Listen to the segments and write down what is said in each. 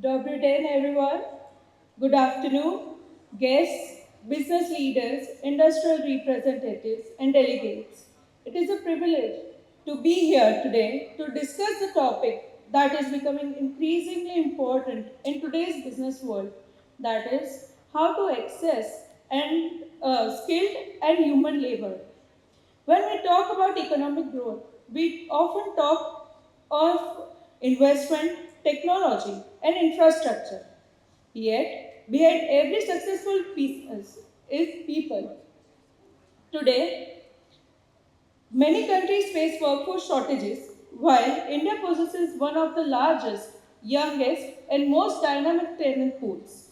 Добрый день, everyone. Good afternoon, guests, business leaders, industrial representatives, and delegates. It is a privilege to be here today to discuss the topic that is becoming increasingly important in today's business world. That is, how to access and skilled and human labor. When we talk about economic growth, we often talk of investment, technology, and infrastructure. Yet, behind every successful business is people. Today, many countries face workforce shortages, while India possesses one of the largest, youngest, and most dynamic talent pools.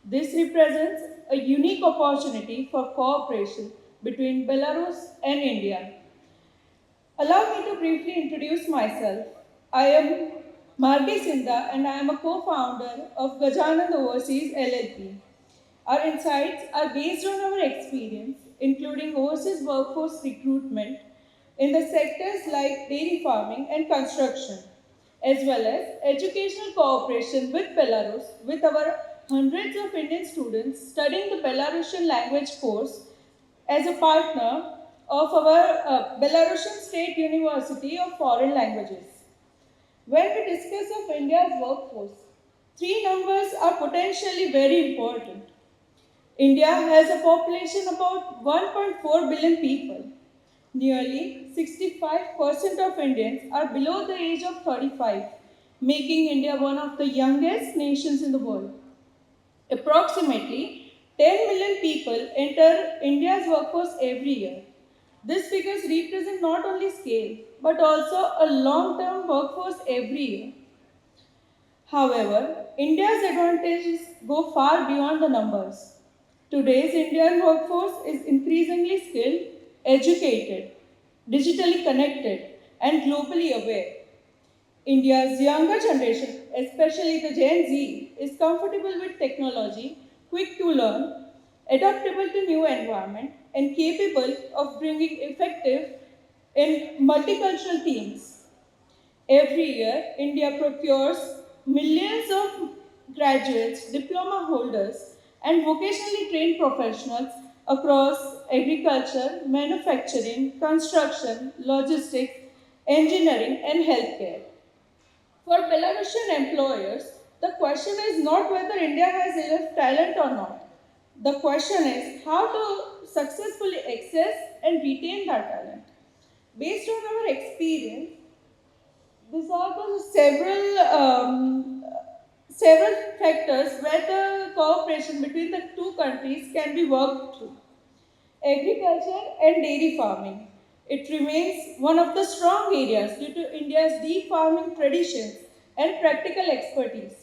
This represents a unique opportunity for cooperation between Belarus and India. Allow me to briefly introduce myself. I am Margi Sindha and I am a co-founder of Gajanand Overseas LLP. Our insights are based on our experience, including overseas workforce recruitment in the sectors like dairy farming and construction, as well as educational cooperation with Belarus with our hundreds of Indian students studying the Belarusian language course as a partner of our Belarusian State University of Foreign Languages. When we discuss of India's workforce, three numbers are potentially very important. India has a population about 1.4 billion people. Nearly 65% of Indians are below the age of 35, making India one of the youngest nations in the world. Approximately 10 million people enter India's workforce every year. These figures represent not only scale but also a long term workforce every year. However, India's advantages go far beyond the numbers. Today's Indian workforce is increasingly skilled, educated, digitally connected, and globally aware. India's younger generation, especially the Gen Z, is comfortable with technology, quick to learn, adaptable to new environment, and capable of bringing effective in multicultural teams. Every year, India procures millions of graduates, diploma holders, and vocationally trained professionals across agriculture, manufacturing, construction, logistics, engineering, and healthcare. For Belarusian employers, the question is not whether India has enough talent or not. The question is how to successfully access and retain that talent. Based on our experience, these are the several factors where the cooperation between the two countries can be worked through. Agriculture and dairy farming. It remains one of the strong areas due to India's deep farming traditions and practical expertise.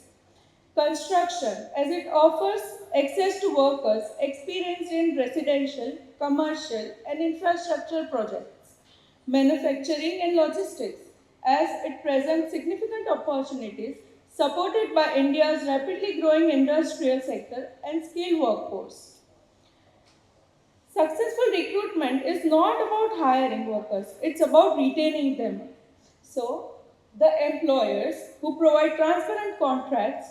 Construction, as it offers access to workers experienced in residential, commercial, and infrastructure projects. Manufacturing and logistics, as it presents significant opportunities supported by India's rapidly growing industrial sector and skilled workforce. Successful recruitment is not about hiring workers, it's about retaining them. So, the employers who provide transparent contracts,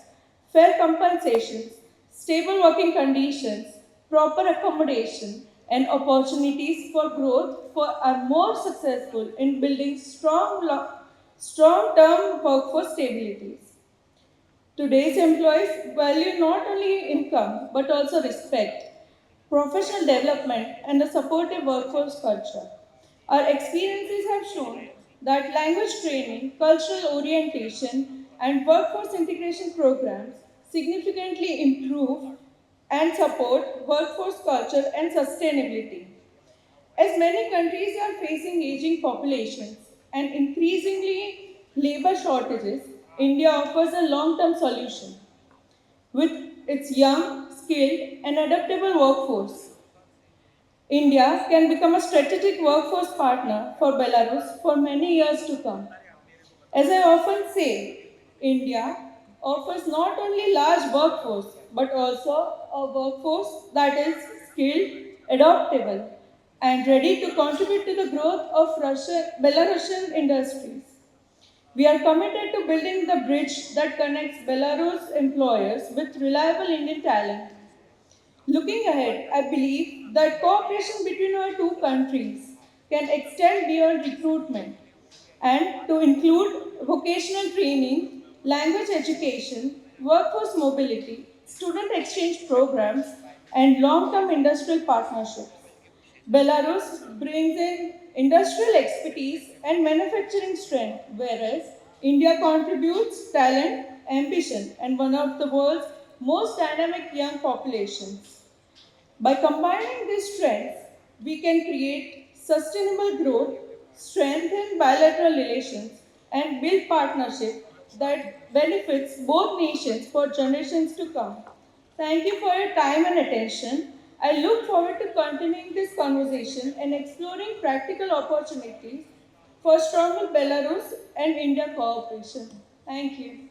fair compensations, stable working conditions, proper accommodation, and opportunities for growth are more successful in building strong term workforce stabilities. Today's employees value not only income but also respect, professional development, and a supportive workforce culture. Our experiences have shown that language training, cultural orientation, and workforce integration programs significantly improve and support workforce culture and sustainability. As many countries are facing aging populations and increasingly labor shortages, India offers a long term solution. With its young, skilled, and adaptable workforce, India can become a strategic workforce partner for Belarus for many years to come. As I often say, India offers not only large workforce but also a workforce that is skilled, adaptable, and ready to contribute to the growth of Belarusian industries. We are committed to building the bridge that connects Belarus employers with reliable Indian talent. Looking ahead, I believe that cooperation between our two countries can extend beyond recruitment and to include vocational training, language education, workforce mobility, student exchange programs, and long term industrial partnerships. Belarus brings in industrial expertise and manufacturing strength, whereas India contributes talent, ambition, and one of the world's most dynamic young populations. By combining these strengths, we can create sustainable growth, strengthen bilateral relations, and build partnership that benefits both nations for generations to come. Thank you for your time and attention. I look forward to continuing this conversation and exploring practical opportunities for stronger Belarus and India cooperation. Thank you.